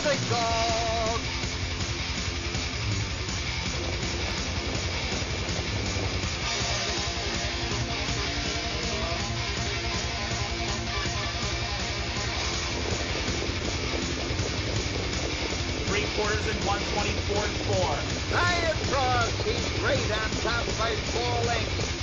Here they go. Three-quarters and 124.4. Lion Frost, he's great on top by 4 lengths.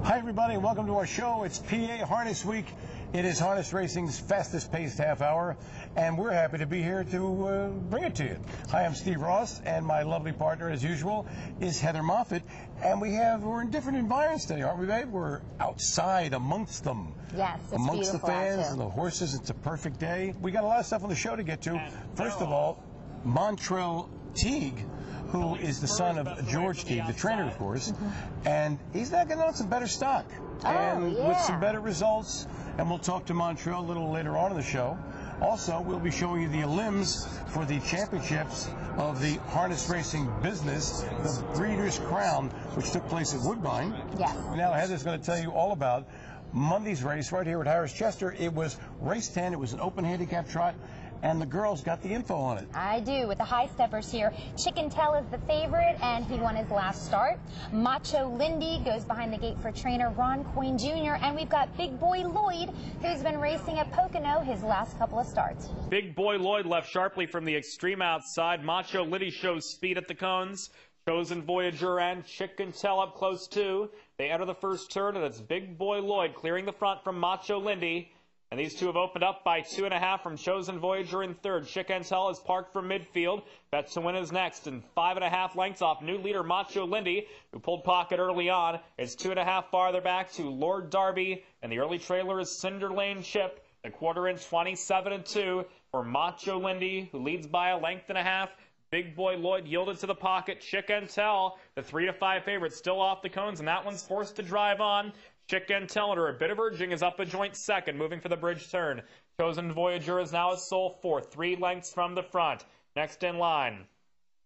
Hi everybody, welcome to our show. It's PA Harness Week. It is harness racing's fastest paced half hour, and we're happy to be here to bring it to you. Hi, I'm Steve Ross, and my lovely partner, as usual, is Heather Moffett. And we're in different environments today, aren't we, babe? We're outside amongst them. Yes, it's amongst the beautiful fans out and the horses. It's a perfect day. We got a lot of stuff on the show to get to. First of all, Montrell Teague, who is the son of George Teague, the trainer, of course, and he's now getting on some better stock and with some better results. And we'll talk to Montrell a little later on in the show. Also, we'll be showing you the elims for the championships of the harness racing business, the Breeders' Crown, which took place at Woodbine. Yes. Now, Heather's going to tell you all about Monday's race right here at Harrah's Chester. It was race 10. It was an open handicap trot, and the girls got the info on it. I do, with the high steppers here. Chicken Tell is the favorite, and he won his last start. Macho Lindy goes behind the gate for trainer Ron Coyne Jr., and we've got Big Boy Lloyd, who's been racing at Pocono his last couple of starts. Big Boy Lloyd left sharply from the extreme outside. Macho Lindy shows speed at the cones. Chosen Voyager and Chicken Tell up close too. They enter the first turn, and it's Big Boy Lloyd clearing the front from Macho Lindy. And these two have opened up by 2.5 from Chosen Voyager in third. Chicken Tell is parked from midfield. Bet to Win is next, and 5.5 lengths off new leader Macho Lindy, who pulled pocket early on. It's 2.5 farther back to Lord Darby, and the early trailer is Cinder Lane Chip. The quarter in 27-2 for Macho Lindy, who leads by 1.5 lengths. Big Boy Lloyd yielded to the pocket. Chicken Tell, the 3-5 favorite, still off the cones, and that one's forced to drive on. Chicken Tell, under a bit of urging, is up a joint second, moving for the bridge turn. Chosen Voyager is now a sole fourth, 3 lengths from the front. Next in line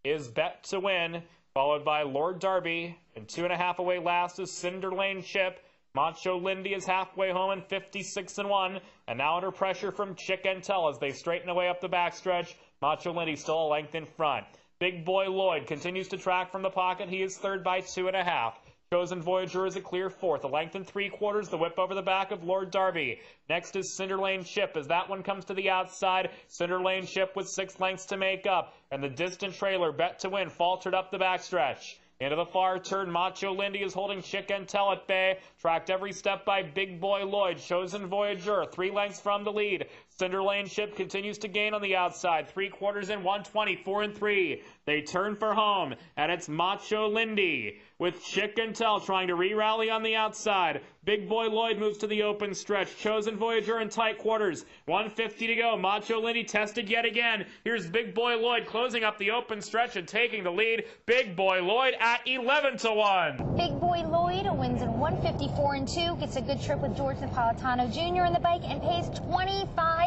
is Bet to Win, followed by Lord Darby, and 2.5 away last is Cinder Lane Chip. Macho Lindy is halfway home in 56-1, and now under pressure from Chicken Tell as they straighten away up the backstretch. Macho Lindy still a length in front. Big Boy Lloyd continues to track from the pocket. He is third by 2.5. Chosen Voyager is a clear fourth, 1 3/4, the whip over the back of Lord Darby. Next is Cinder Lane Chip. As that one comes to the outside, Cinder Lane Chip with 6 lengths to make up, and the distant trailer Bet to Win faltered up the backstretch. Into the far turn, Macho Lindy is holding Chicken Tell at bay, tracked every step by Big Boy Lloyd. Chosen Voyager, 3 lengths from the lead. Cinder Lane Chip continues to gain on the outside, 3/4 in 124-3. They turn for home, and it's Macho Lindy with Chicken Tell trying to re-rally on the outside. Big Boy Lloyd moves to the open stretch. Chosen Voyager in tight quarters. 150 to go. Macho Lindy tested yet again. Here's Big Boy Lloyd closing up the open stretch and taking the lead. Big Boy Lloyd at 11-1. Big Boy Lloyd wins in 154-2, gets a good trip with George Napolitano Jr. on the bike, and pays $25.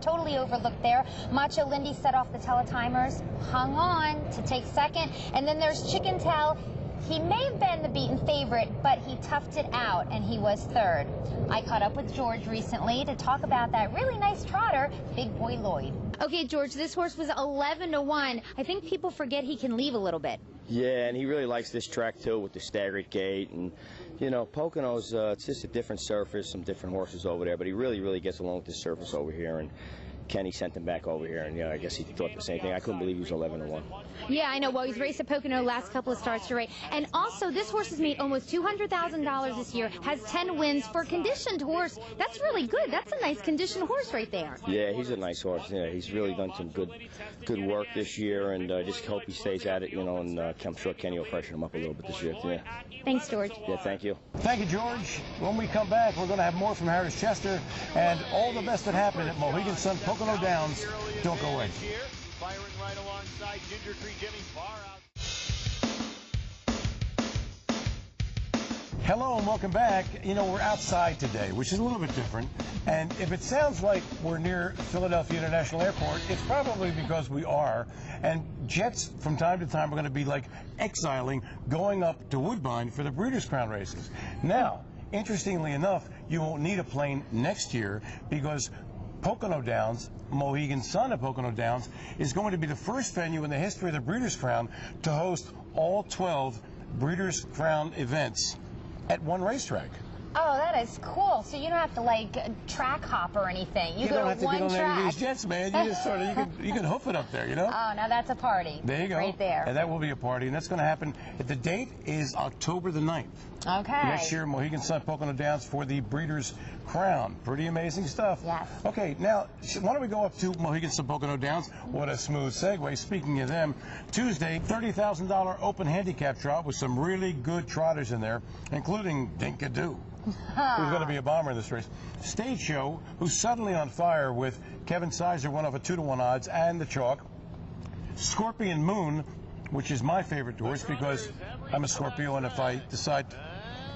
Totally overlooked there. Macho Lindy set off the teletimers, hung on to take second, and then there's Chicken Tell. He may have been the beaten favorite, but he toughed it out, and he was third. I caught up with George recently to talk about that really nice trotter, Big Boy Lloyd. Okay, George, this horse was 11-1. I think people forget he can leave a little bit. Yeah, and he really likes this track, too, with the staggered gait. And, you know, Pocono's, it's just a different surface, some different horses over there, but he really gets along with the surface over here. And Kenny sent him back over here, and, yeah, I guess he thought the same thing. I couldn't believe he was 11-1. Yeah, I know. Well, he's raced at Pocono last couple of starts to rate. And also, this horse has made almost $200,000 this year, has 10 wins for a conditioned horse. That's really good. That's a nice conditioned horse right there. Yeah, he's a nice horse. Yeah, he's really done some good work this year, and I just hope he stays at it, you know, and I'm sure Kenny will freshen him up a little bit this year. Yeah. Thanks, George. Yeah, thank you. Thank you, George. When we come back, we're going to have more from Harrah's Chester and all the best that happened at Mohegan Sun Pocono Downs. Don't go away. Firing right alongside Ginger Tree Jimmy, far out. Hello and welcome back. You know, we're outside today, which is a little bit different. And if it sounds like we're near Philadelphia International Airport, it's probably because we are. And jets from time to time are going to be like exiling, going up to Woodbine for the Breeders' Crown races. Now, interestingly enough, you won't need a plane next year because Pocono Downs, Mohegan's son of Pocono Downs, is going to be the first venue in the history of the Breeders' Crown to host all 12 Breeders' Crown events at one racetrack. Oh, that is cool. So you don't have to, like, track hop or anything. You go don't have to to get on any of track. these jets, man. You just sort of, you can hoof it up there, you know? Oh, now that's a party. There you go. Right there. And that will be a party, and that's going to happen. The date is October the 9th. Okay. Next year, Mohegan's son Pocono Downs for the Breeders' Crown. Pretty amazing stuff. Yes. Okay, now, why don't we go up to Mohegan's son Pocono Downs? What a smooth segue. Speaking of them, Tuesday, $30,000 open handicap trot with some really good trotters in there, including Dinkadoo, who's going to be a bomber in this race. Stage Show, who's suddenly on fire with Kevin Sizer, one of a 2-to-1 odds, and the chalk. Scorpion Moon, which is my favorite horse because I'm a Scorpio, and if I decide...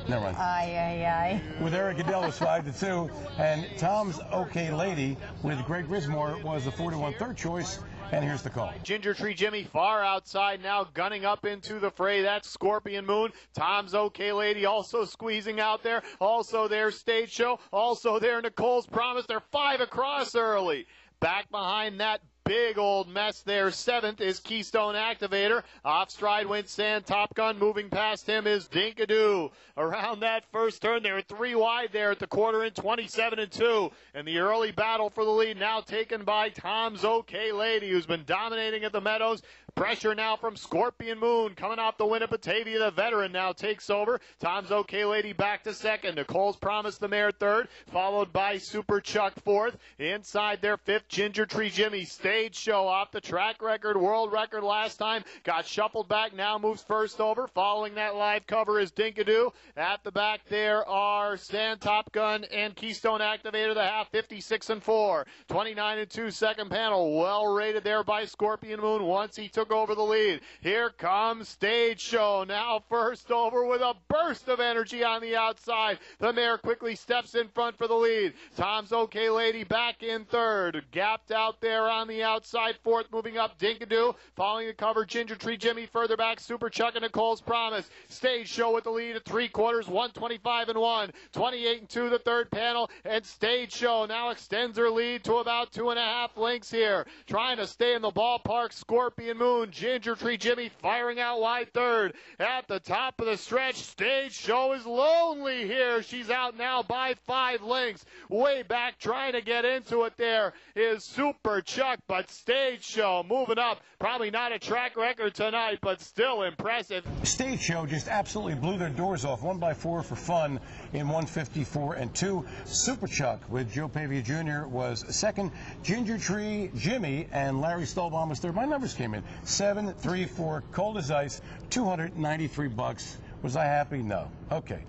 Never mind. With Eric Goodell was 5-2, and Tom's OK Lady with Greg Grismore was a 4-to-1 third choice. And here's the call. Ginger Tree Jimmy far outside now, gunning up into the fray. That's Scorpion Moon. Tom's OK Lady also squeezing out there. Also there, Stage Show. Also there, Nicole's Promise. They're 5 across early. Back behind that big old mess there, 7th is Keystone Activator. Off stride went Sand Top Gun. Moving past him is Dinkadoo. Around that first turn, they were 3 wide there at the quarter in 27-2. And the early battle for the lead now taken by Tom's OK Lady, who's been dominating at the Meadows. Pressure now from Scorpion Moon coming off the win at Batavia. The veteran now takes over. Tom's OK Lady back to second. Nicole's Promise, the mare, third, followed by Super Chuck fourth. Inside their 5th, Ginger Tree Jimmy. Stage Show off the track record, world record last time. Got shuffled back, now moves first over. Following that live cover is Dinkadoo. At the back there are Sand Top Gun and Keystone Activator, the half, 56-4. 29-2 second panel. Well rated there by Scorpion Moon once he took over the lead. Here comes Stage Show, now first over with a burst of energy on the outside. The mare quickly steps in front for the lead. Tom's OK Lady back in third. Gapped out there on the outside, fourth, moving up Dinkadoo. Following the cover, Ginger Tree Jimmy further back, Super Chuck and Nicole's Promise. Stage Show with the lead at 3/4, 125-1. 28-2 the third panel, and Stage Show now extends her lead to about 2.5 lengths here. Trying to stay in the ballpark, Scorpion Moon. Ginger Tree Jimmy firing out wide third. At the top of the stretch, Stage Show is lonely here. She's out now by 5 lengths. Way back trying to get into it there is Super Chuck, but Stage Show moving up. Probably not a track record tonight, but still impressive. Stage Show just absolutely blew their doors off, 1x4 for fun in 154-2. Super Chuck with Joe Pavia Jr. was second. Ginger Tree Jimmy and Larry Stolbaum was third. My numbers came in 7, 3, 4, cold as ice, $293. Was I happy? No. Okay.